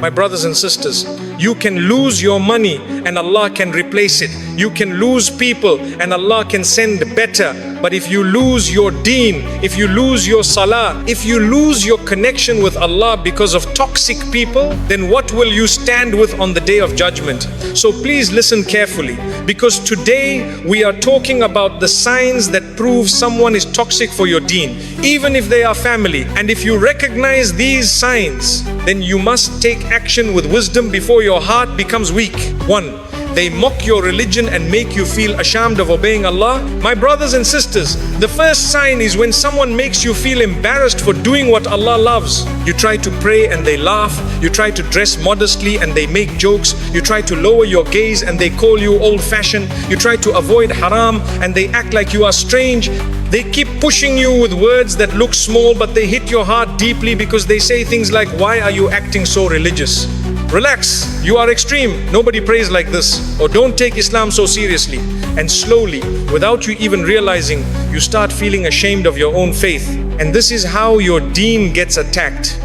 My brothers and sisters, you can lose your money and Allah can replace it. You can lose people and Allah can send better. But if you lose your deen, if you lose your salah, if you lose your connection with Allah because of toxic people, then what will you stand with on the day of judgment? So please listen carefully, because today we are talking about the signs that prove someone is toxic for your deen, even if they are family. And if you recognize these signs, then you must take action with wisdom before your heart becomes weak. 1. They mock your religion and make you feel ashamed of obeying Allah. My brothers and sisters, the first sign is when someone makes you feel embarrassed for doing what Allah loves. You try to pray and they laugh. You try to dress modestly and they make jokes. You try to lower your gaze and they call you old-fashioned. You try to avoid haram and they act like you are strange. They keep pushing you with words that look small, but they hit your heart deeply, because they say things like, "Why are you acting so religious? Relax, you are extreme, nobody prays like this," or "Don't take Islam so seriously." And slowly, without you even realizing, you start feeling ashamed of your own faith. And this is how your deen gets attacked.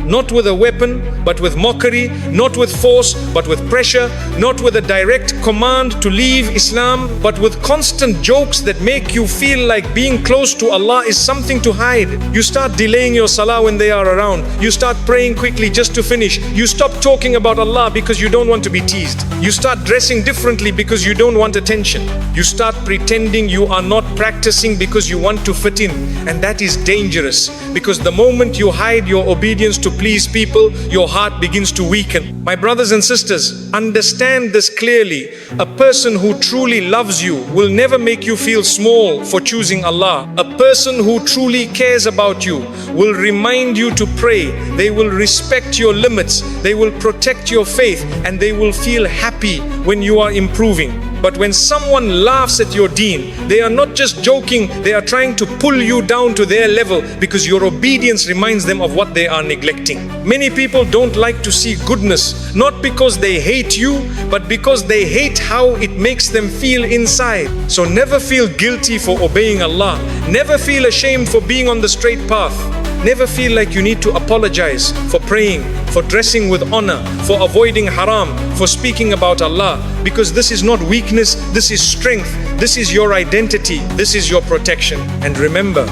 Not with a weapon, but with mockery. Not with force, but with pressure. Not with a direct command to leave Islam, but with constant jokes that make you feel like being close to Allah is something to hide. You start delaying your salah when they are around. You start praying quickly just to finish. You stop talking about Allah because you don't want to be teased. You start dressing differently because you don't want attention. You start pretending you are not practicing because you want to fit in. And that is dangerous, because the moment you hide your obedience to please people, your heart begins to weaken. My brothers and sisters, understand this clearly. A person who truly loves you will never make you feel small for choosing Allah. A person who truly cares about you will remind you to pray. They will respect your limits. They will protect your faith, and they will feel happy when you are improving. But when someone laughs at your deen, they are not just joking, they are trying to pull you down to their level, because your obedience reminds them of what they are neglecting. Many people don't like to see goodness, not because they hate you, but because they hate how it makes them feel inside. So never feel guilty for obeying Allah. Never feel ashamed for being on the straight path. Never feel like you need to apologize for praying, for dressing with honor, for avoiding haram, for speaking about Allah, because this is not weakness, this is strength, this is your identity, this is your protection. And remember,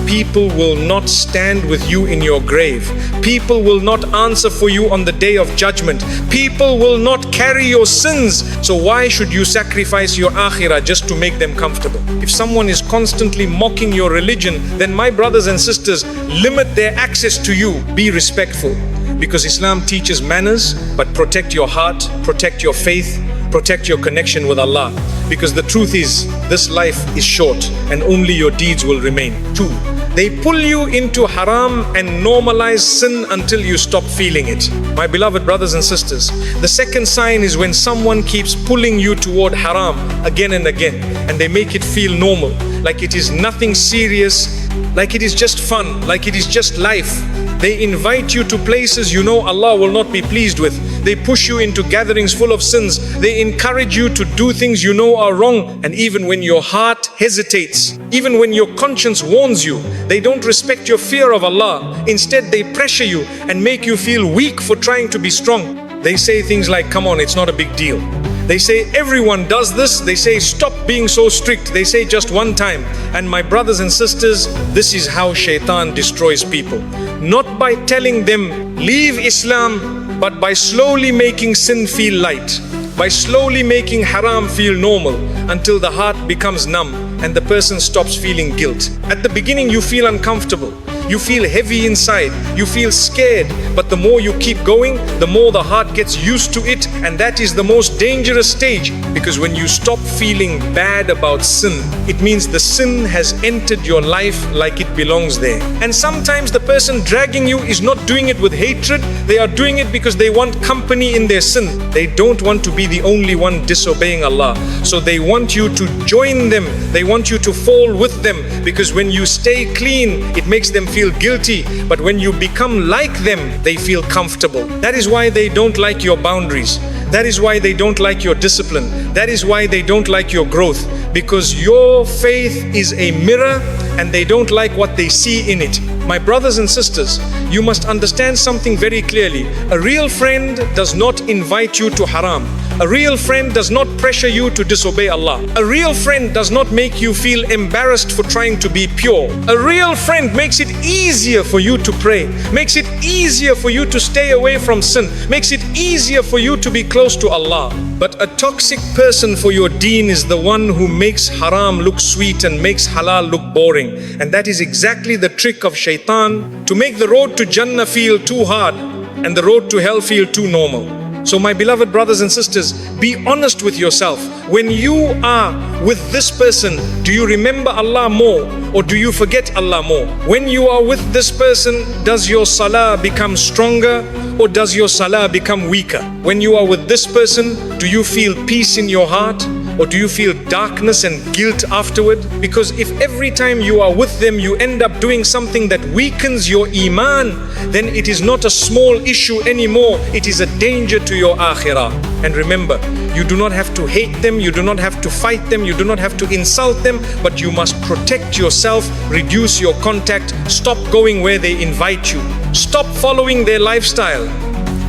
people will not stand with you in your grave. People will not answer for you on the day of judgment. People will not carry your sins. So why should you sacrifice your akhirah just to make them comfortable? If someone is constantly mocking your religion, then my brothers and sisters, limit their access to you. Be respectful, because Islam teaches manners, but protect your heart, protect your faith, protect your connection with Allah. Because the truth is, this life is short and only your deeds will remain. 2. They pull you into haram and normalize sin until you stop feeling it. My beloved brothers and sisters, the second sign is when someone keeps pulling you toward haram again and again, and they make it feel normal, like it is nothing serious, like it is just fun, like it is just life. They invite you to places you know Allah will not be pleased with. They push you into gatherings full of sins. They encourage you to do things you know are wrong. And even when your heart hesitates, even when your conscience warns you, they don't respect your fear of Allah. Instead, they pressure you and make you feel weak for trying to be strong. They say things like, "Come on, it's not a big deal." They say everyone does this. They say stop being so strict. They say just one time. And my brothers and sisters, this is how shaitan destroys people. Not by telling them leave Islam, but by slowly making sin feel light, by slowly making haram feel normal, until the heart becomes numb and the person stops feeling guilt. At the beginning you feel uncomfortable. You feel heavy inside, you feel scared, but the more you keep going, the more the heart gets used to it, and that is the most dangerous stage, because when you stop feeling bad about sin, it means the sin has entered your life like it belongs there. And sometimes the person dragging you is not doing it with hatred, they are doing it because they want company in their sin. They don't want to be the only one disobeying Allah. So they want you to join them, they want you to fall with them, because when you stay clean, it makes them feel guilty, but when you become like them, they feel comfortable. That is why they don't like your boundaries. That is why they don't like your discipline. That is why they don't like your growth. Because your faith is a mirror and they don't like what they see in it. My brothers and sisters, you must understand something very clearly. A real friend does not invite you to haram. A real friend does not pressure you to disobey Allah. A real friend does not make you feel embarrassed for trying to be pure. A real friend makes it easier for you to pray, makes it easier for you to stay away from sin, makes it easier for you to be close to Allah. But a toxic person for your deen is the one who makes haram look sweet and makes halal look boring. And that is exactly the trick of shaitan, to make the road to Jannah feel too hard and the road to hell feel too normal. So my beloved brothers and sisters, be honest with yourself. When you are with this person, do you remember Allah more or do you forget Allah more? When you are with this person, does your salah become stronger or does your salah become weaker? When you are with this person, do you feel peace in your heart? Or do you feel darkness and guilt afterward? Because if every time you are with them you end up doing something that weakens your Imaan, then it is not a small issue anymore. It is a danger to your akhirah. And remember, you do not have to hate them, you do not have to fight them, you do not have to insult them, but you must protect yourself, reduce your contact, stop going where they invite you, stop following their lifestyle,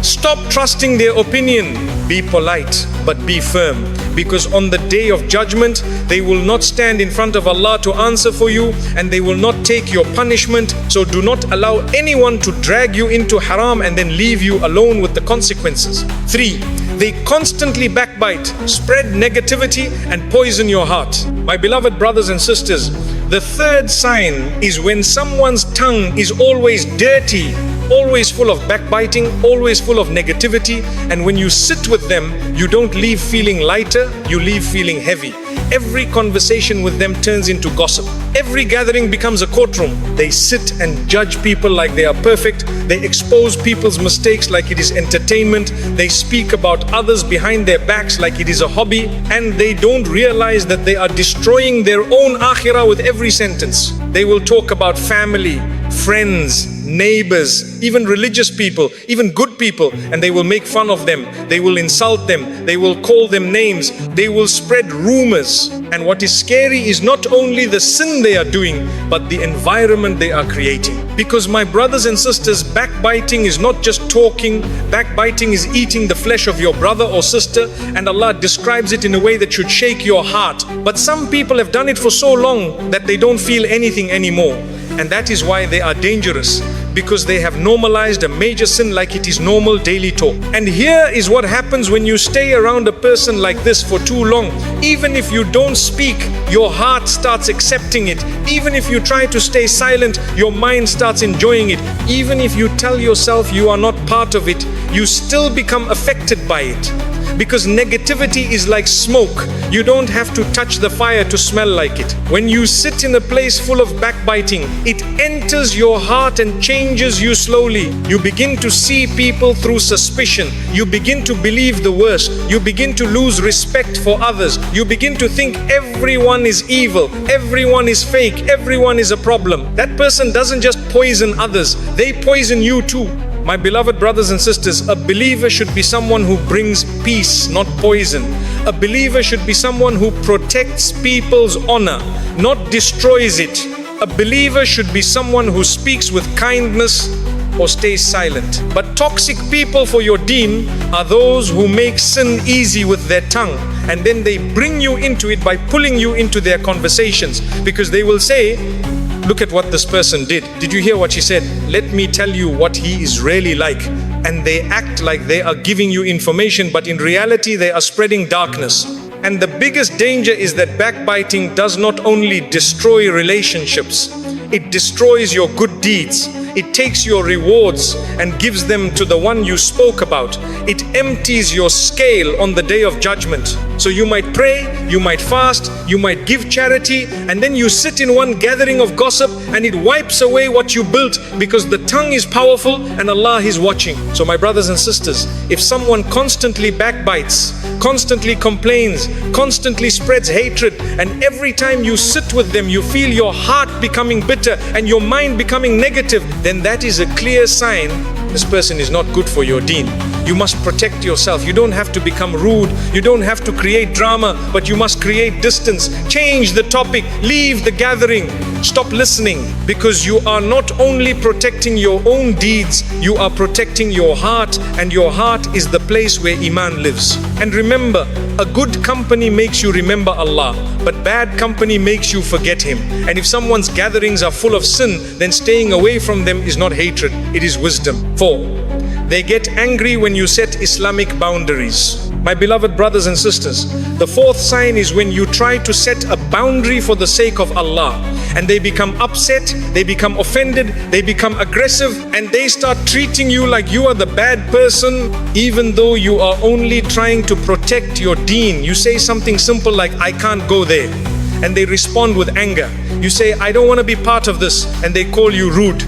stop trusting their opinion. Be polite, but be firm. Because on the day of judgment, they will not stand in front of Allah to answer for you and they will not take your punishment. So do not allow anyone to drag you into haram and then leave you alone with the consequences. 3. They constantly backbite, spread negativity and poison your heart. My beloved brothers and sisters, the third sign is when someone's tongue is always dirty, always full of backbiting, always full of negativity, and when you sit with them, you don't leave feeling lighter, you leave feeling heavy. Every conversation with them turns into gossip. Every gathering becomes a courtroom. They sit and judge people like they are perfect. They expose people's mistakes like it is entertainment. They speak about others behind their backs like it is a hobby. And they don't realize that they are destroying their own akhirah with every sentence. They will talk about family, friends, neighbors, even religious people, even good people, and they will make fun of them. They will insult them. They will call them names. They will spread rumors. And what is scary is not only the sin they are doing, but the environment they are creating. Because my brothers and sisters, backbiting is not just talking. Backbiting is eating the flesh of your brother or sister, and Allah describes it in a way that should shake your heart. But some people have done it for so long that they don't feel anything anymore. And that is why they are dangerous, because they have normalized a major sin like it is normal daily talk. And here is what happens when you stay around a person like this for too long. Even if you don't speak, your heart starts accepting it. Even if you try to stay silent, your mind starts enjoying it. Even if you tell yourself you are not part of it, you still become affected by it. Because negativity is like smoke. You don't have to touch the fire to smell like it. When you sit in a place full of backbiting, it enters your heart and changes you slowly. You begin to see people through suspicion. You begin to believe the worst. You begin to lose respect for others. You begin to think everyone is evil, everyone is fake, everyone is a problem. That person doesn't just poison others, they poison you too. My beloved brothers and sisters, a believer should be someone who brings peace, not poison. A believer should be someone who protects people's honor, not destroys it. A believer should be someone who speaks with kindness or stays silent. But toxic people for your deen are those who make sin easy with their tongue, and then they bring you into it by pulling you into their conversations, because they will say, look at what this person did. Did you hear what she said? Let me tell you what he is really like. And they act like they are giving you information, but in reality they are spreading darkness. And the biggest danger is that backbiting does not only destroy relationships, it destroys your good deeds. It takes your rewards and gives them to the one you spoke about. It empties your scale on the day of judgment. So you might pray, you might fast, you might give charity, and then you sit in one gathering of gossip and it wipes away what you built, because the tongue is powerful and Allah is watching. So my brothers and sisters, if someone constantly backbites, constantly complains, constantly spreads hatred, and every time you sit with them you feel your heart becoming bitter and your mind becoming negative, then that is a clear sign this person is not good for your deen. You must protect yourself. You don't have to become rude. You don't have to create drama, but you must create distance. Change the topic. Leave the gathering. Stop listening, because you are not only protecting your own deeds, you are protecting your heart, and your heart is the place where Iman lives. And remember, a good company makes you remember Allah, but bad company makes you forget Him. And if someone's gatherings are full of sin, then staying away from them is not hatred, it is wisdom. 4. They get angry when you set Islamic boundaries. My beloved brothers and sisters, the fourth sign is when you try to set a boundary for the sake of Allah, and they become upset, they become offended, they become aggressive, and they start treating you like you are the bad person, even though you are only trying to protect your deen. You say something simple like, I can't go there, and they respond with anger. You say, I don't want to be part of this, and they call you rude.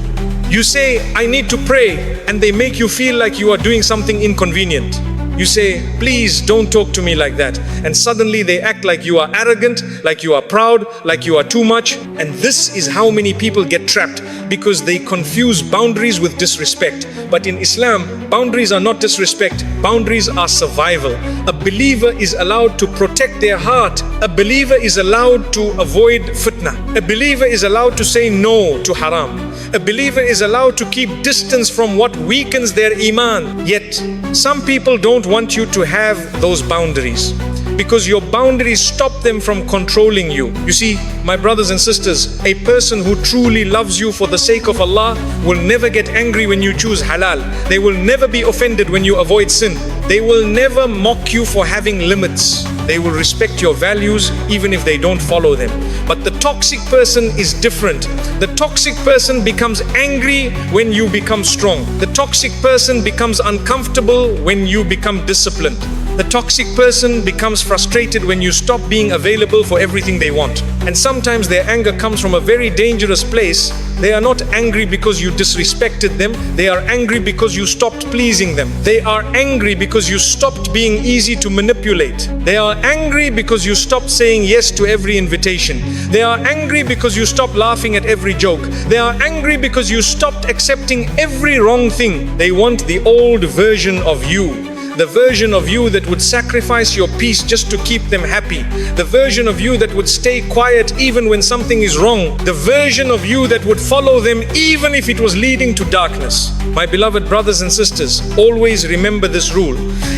You say, I need to pray, and they make you feel like you are doing something inconvenient. You say, please don't talk to me like that. And suddenly they act like you are arrogant, like you are proud, like you are too much. And this is how many people get trapped, because they confuse boundaries with disrespect. But in Islam, boundaries are not disrespect. Boundaries are survival. A believer is allowed to protect their heart. A believer is allowed to avoid fitna. A believer is allowed to say no to haram. A believer is allowed to keep distance from what weakens their iman. Yet, some people don't want you to have those boundaries, because your boundaries stop them from controlling you. You see, my brothers and sisters, a person who truly loves you for the sake of Allah will never get angry when you choose halal. They will never be offended when you avoid sin. They will never mock you for having limits. They will respect your values even if they don't follow them. But the toxic person is different. The toxic person becomes angry when you become strong. The toxic person becomes uncomfortable when you become disciplined. The toxic person becomes frustrated when you stop being available for everything they want. And sometimes their anger comes from a very dangerous place. They are not angry because you disrespected them. They are angry because you stopped pleasing them. They are angry because you stopped being easy to manipulate. They are angry because you stopped saying yes to every invitation. They are angry because you stopped laughing at every joke. They are angry because you stopped accepting every wrong thing. They want the old version of you. The version of you that would sacrifice your peace just to keep them happy. The version of you that would stay quiet even when something is wrong. The version of you that would follow them even if it was leading to darkness. My beloved brothers and sisters, always remember this rule.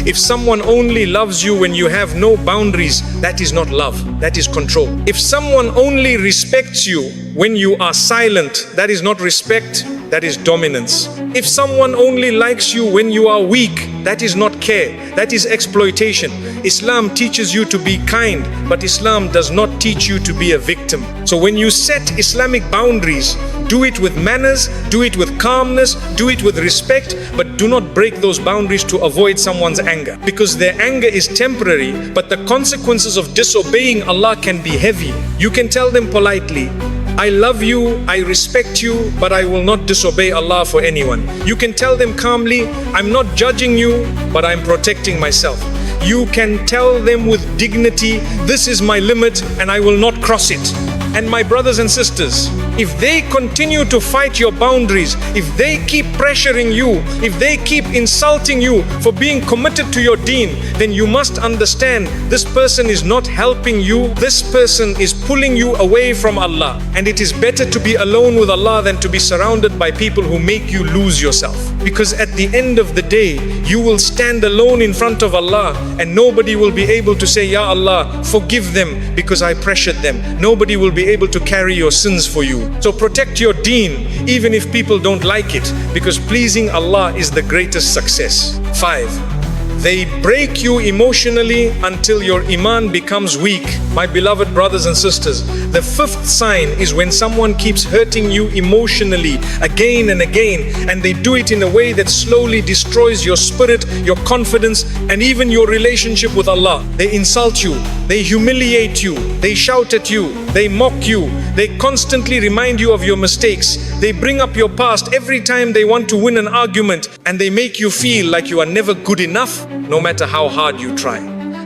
If someone only loves you when you have no boundaries, that is not love, that is control. If someone only respects you when you are silent, that is not respect, that is dominance. If someone only likes you when you are weak, that is not care, that is exploitation. Islam teaches you to be kind, but Islam does not teach you to be a victim. So when you set Islamic boundaries, do it with manners, do it with calmness, do it with respect, but do not break those boundaries to avoid someone's anger. Because their anger is temporary, but the consequences of disobeying Allah can be heavy. You can tell them politely, I love you, I respect you, but I will not disobey Allah for anyone. You can tell them calmly, I'm not judging you, but I'm protecting myself. You can tell them with dignity, this is my limit and I will not cross it. And my brothers and sisters, if they continue to fight your boundaries, if they keep pressuring you, if they keep insulting you for being committed to your deen, then you must understand this person is not helping you. This person is pulling you away from Allah. And it is better to be alone with Allah than to be surrounded by people who make you lose yourself. Because at the end of the day, you will stand alone in front of Allah and nobody will be able to say, Ya Allah, forgive them because I pressured them. Nobody will be able to carry your sins for you. So protect your deen even if people don't like it, because pleasing Allah is the greatest success. 5. They break you emotionally until your iman becomes weak. My beloved brothers and sisters, the fifth sign is when someone keeps hurting you emotionally again and again, and they do it in a way that slowly destroys your spirit, your confidence, and even your relationship with Allah. They insult you, they humiliate you, they shout at you, they mock you, they constantly remind you of your mistakes, they bring up your past every time they want to win an argument, and they make you feel like you are never good enough, no matter how hard you try.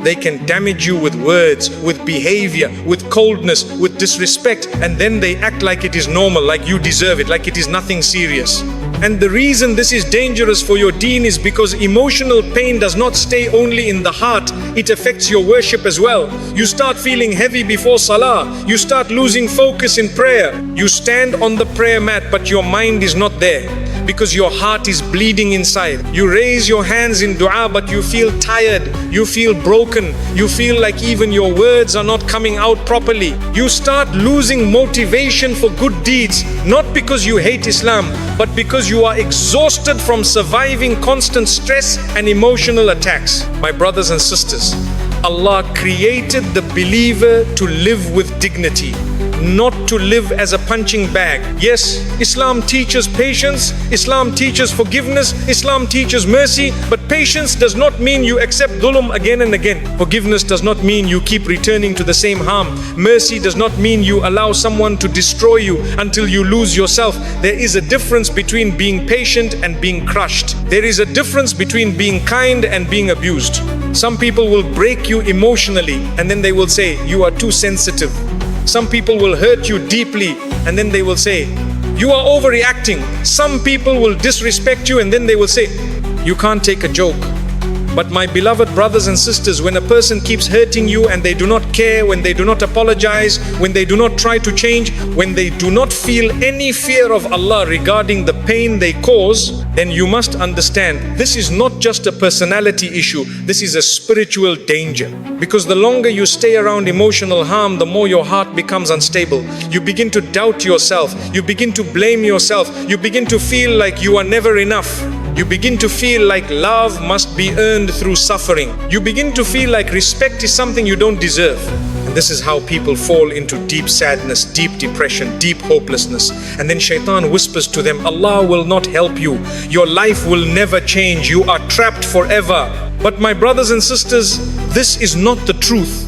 They can damage you with words, with behavior, with coldness, with disrespect, and then they act like it is normal, like you deserve it, like it is nothing serious. And the reason this is dangerous for your deen is because emotional pain does not stay only in the heart, it affects your worship as well. You start feeling heavy before Salah, you start losing focus in prayer. You stand on the prayer mat but your mind is not there, because your heart is bleeding inside. You raise your hands in dua but you feel tired, you feel broken, you feel like even your words are not coming out properly. You start losing motivation for good deeds, not because you hate Islam, but because you are exhausted from surviving constant stress and emotional attacks. My brothers and sisters, Allah created the believer to live with dignity, not to live as a punching bag. Yes, Islam teaches patience, Islam teaches forgiveness, Islam teaches mercy, but patience does not mean you accept dhulm again and again. Forgiveness does not mean you keep returning to the same harm. Mercy does not mean you allow someone to destroy you until you lose yourself. There is a difference between being patient and being crushed. There is a difference between being kind and being abused. Some people will break you emotionally and then they will say, you are too sensitive. Some people will hurt you deeply and then they will say, you are overreacting. Some people will disrespect you and then they will say, you can't take a joke. But my beloved brothers and sisters, when a person keeps hurting you and they do not care, when they do not apologize, when they do not try to change, when they do not feel any fear of Allah regarding the pain they cause, then you must understand this is not just a personality issue, this is a spiritual danger. Because the longer you stay around emotional harm, the more your heart becomes unstable. You begin to doubt yourself, you begin to blame yourself, you begin to feel like you are never enough. You begin to feel like love must be earned through suffering. You begin to feel like respect is something you don't deserve. And this is how people fall into deep sadness, deep depression, deep hopelessness. And then shaitan whispers to them, Allah will not help you. Your life will never change. You are trapped forever. But my brothers and sisters, this is not the truth.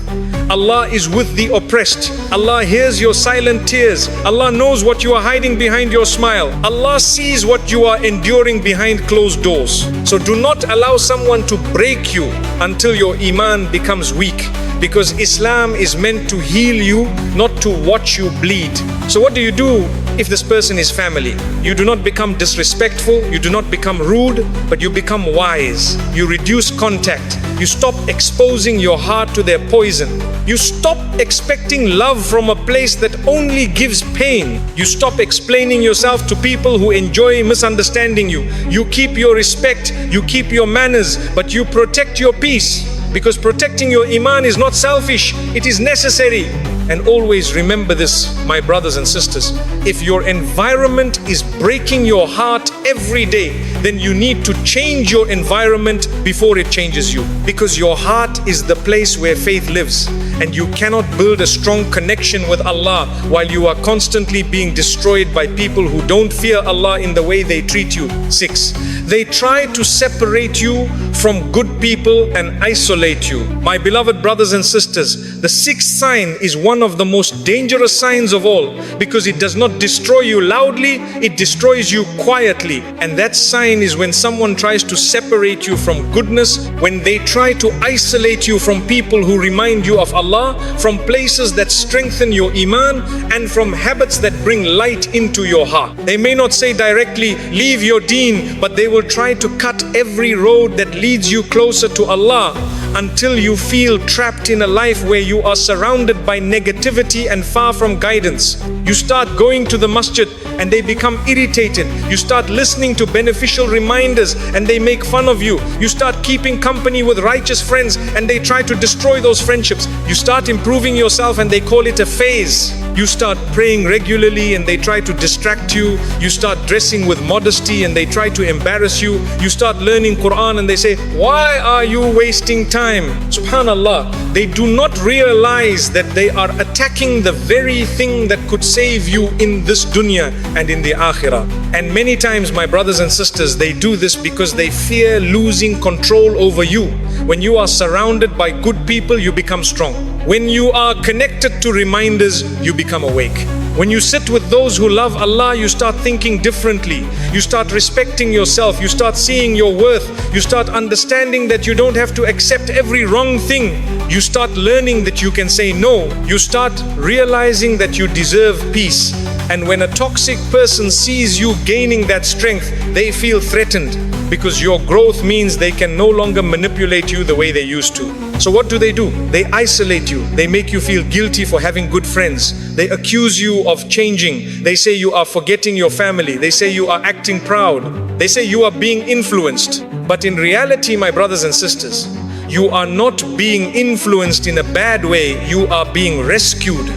Allah is with the oppressed. Allah hears your silent tears. Allah knows what you are hiding behind your smile. Allah sees what you are enduring behind closed doors. So do not allow someone to break you until your Imaan becomes weak. Because Islam is meant to heal you, not to watch you bleed. So what do you do if this person is family? You do not become disrespectful, you do not become rude, but you become wise. You reduce contact. You stop exposing your heart to their poison. You stop expecting love from a place that only gives pain. You stop explaining yourself to people who enjoy misunderstanding you. You keep your respect, you keep your manners, but you protect your peace. Because protecting your Imaan is not selfish, it is necessary. And always remember this, my brothers and sisters. If your environment is breaking your heart every day, then you need to change your environment before it changes you. Because your heart is the place where faith lives. And you cannot build a strong connection with Allah while you are constantly being destroyed by people who don't fear Allah in the way they treat you. 6. They try to separate you from good people and isolate you. My beloved brothers and sisters, the 6th sign is one of the most dangerous signs of all, because it does not destroy you loudly, it destroys you quietly. And that sign is when someone tries to separate you from goodness, when they try to isolate you from people who remind you of Allah, from places that strengthen your Imaan, and from habits that bring light into your heart. They may not say directly, leave your deen, but they will try to cut every road that leads you closer to Allah, until you feel trapped in a life where you are surrounded by negativity and far from guidance. You start going to the masjid and they become irritated. You start listening to beneficial reminders and they make fun of you. You start keeping company with righteous friends and they try to destroy those friendships. You start improving yourself and they call it a phase. You start praying regularly and they try to distract you. You start dressing with modesty and they try to embarrass you. You start learning Quran and they say, why are you wasting time? Subhanallah, they do not realize that they are attacking the very thing that could save you in this dunya and in the akhirah. And many times, my brothers and sisters, they do this because they fear losing control over you. When you are surrounded by good people, you become strong. When you are connected to reminders, you become awake. When you sit with those who love Allah, you start thinking differently. You start respecting yourself. You start seeing your worth. You start understanding that you don't have to accept every wrong thing. You start learning that you can say no. You start realizing that you deserve peace. And when a toxic person sees you gaining that strength, they feel threatened, because your growth means they can no longer manipulate you the way they used to. So what do? They isolate you. They make you feel guilty for having good friends. They accuse you of changing. They say you are forgetting your family. They say you are acting proud. They say you are being influenced. But in reality, my brothers and sisters, you are not being influenced in a bad way. You are being rescued.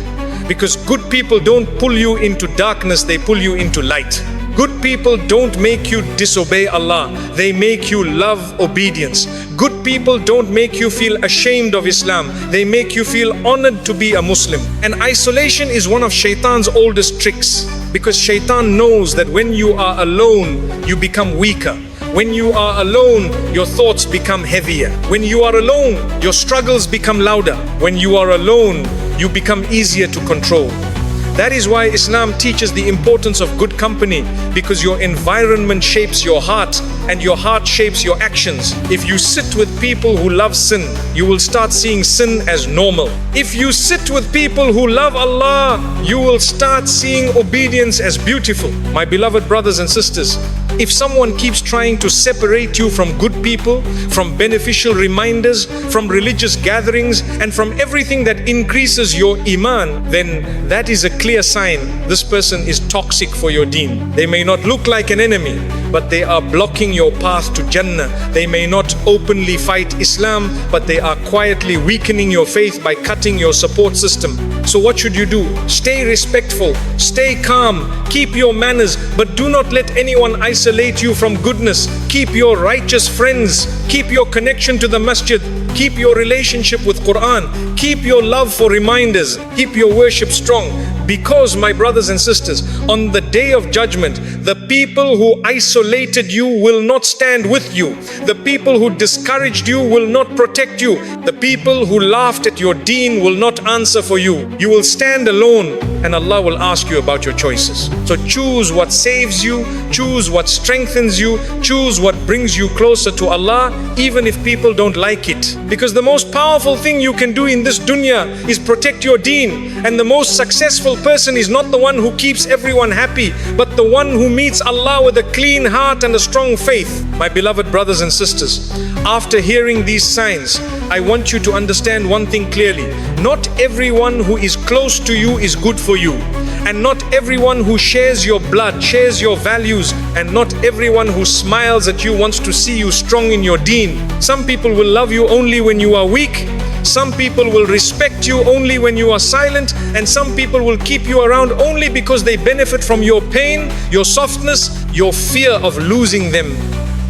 Because good people don't pull you into darkness, they pull you into light. Good people don't make you disobey Allah, they make you love obedience. Good people don't make you feel ashamed of Islam, they make you feel honored to be a Muslim. And isolation is one of Shaitan's oldest tricks, because Shaitan knows that when you are alone, you become weaker. When you are alone, your thoughts become heavier. When you are alone, your struggles become louder. When you are alone, you become easier to control. That is why Islam teaches the importance of good company, because your environment shapes your heart and your heart shapes your actions. If you sit with people who love sin, you will start seeing sin as normal. If you sit with people who love Allah, you will start seeing obedience as beautiful. My beloved brothers and sisters, if someone keeps trying to separate you from good people, from beneficial reminders, from religious gatherings, and from everything that increases your Imaan, then that is a clear sign this person is toxic for your Deen. They may not look like an enemy, but they are blocking your path to Jannah. They may not openly fight Islam, but they are quietly weakening your faith by cutting your support system. So what should you do? Stay respectful, stay calm, keep your manners, but do not let anyone isolate you from goodness. Keep your righteous friends, keep your connection to the masjid, keep your relationship with Quran, keep your love for reminders, keep your worship strong. Because, my brothers and sisters, on the day of judgment, the people who isolated you will not stand with you. The people who discouraged you will not protect you. The people who laughed at your Deen will not answer for you. You will stand alone, and Allah will ask you about your choices. So choose what saves you, choose what strengthens you, choose what brings you closer to Allah, even if people don't like it. Because the most powerful thing you can do in this dunya is protect your Deen. And the most successful person is not the one who keeps everyone happy, but the one who meets Allah with a clean heart and a strong faith. My beloved brothers and sisters, after hearing these signs, I want you to understand one thing clearly. Not everyone who is close to you is good for you. And not everyone who shares your blood, shares your values, and not everyone who smiles at you wants to see you strong in your Deen. Some people will love you only when you are weak. Some people will respect you only when you are silent, and some people will keep you around only because they benefit from your pain, your softness, your fear of losing them,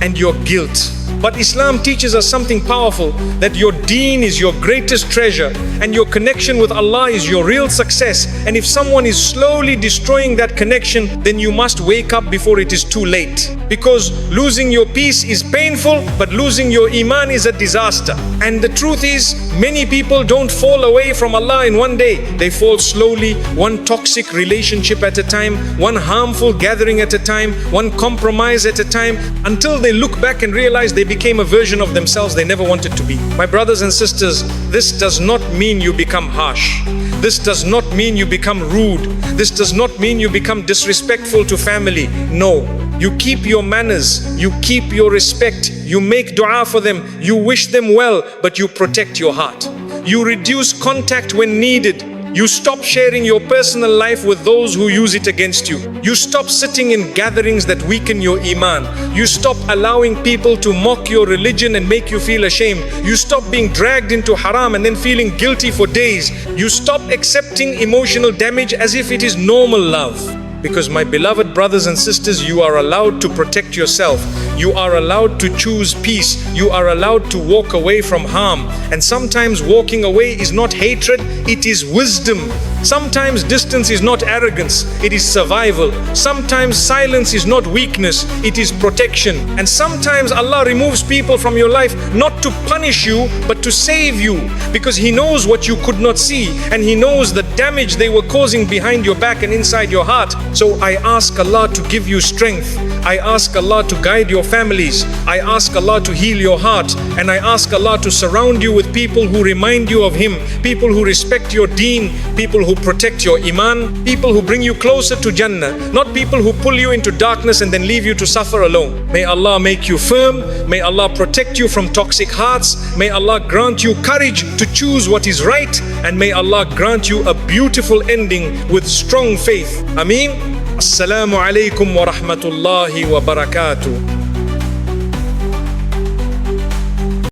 and your guilt. But Islam teaches us something powerful, that your Deen is your greatest treasure and your connection with Allah is your real success. And if someone is slowly destroying that connection, then you must wake up before it is too late. Because losing your peace is painful, but losing your Iman is a disaster. And the truth is, many people don't fall away from Allah in one day. They fall slowly, one toxic relationship at a time, one harmful gathering at a time, one compromise at a time, until they look back and realize they became a version of themselves they never wanted to be. My brothers and sisters, this does not mean you become harsh. This does not mean you become rude. This does not mean you become disrespectful to family. No. You keep your manners, you keep your respect, you make dua for them, you wish them well, but you protect your heart. You reduce contact when needed. You stop sharing your personal life with those who use it against you. You stop sitting in gatherings that weaken your Iman. You stop allowing people to mock your religion and make you feel ashamed. You stop being dragged into haram and then feeling guilty for days. You stop accepting emotional damage as if it is normal love. Because my beloved brothers and sisters, you are allowed to protect yourself. You are allowed to choose peace. You are allowed to walk away from harm. And sometimes walking away is not hatred, it is wisdom. Sometimes distance is not arrogance, it is survival. Sometimes silence is not weakness, it is protection. And sometimes Allah removes people from your life not to punish you, but to save you. Because He knows what you could not see, and He knows the damage they were causing behind your back and inside your heart. So I ask Allah to give you strength. I ask Allah to guide your families. I ask Allah to heal your heart. And I ask Allah to surround you with people who remind you of Him, people who respect your Deen, people who who protect your Imaan, people who bring you closer to Jannah, not people who pull you into darkness and then leave you to suffer alone. May Allah make you firm. May Allah protect you from toxic hearts. May Allah grant you courage to choose what is right. And may Allah grant you a beautiful ending with strong faith. Ameen. Assalamu alaikum wa rahmatullahi wa barakatuh.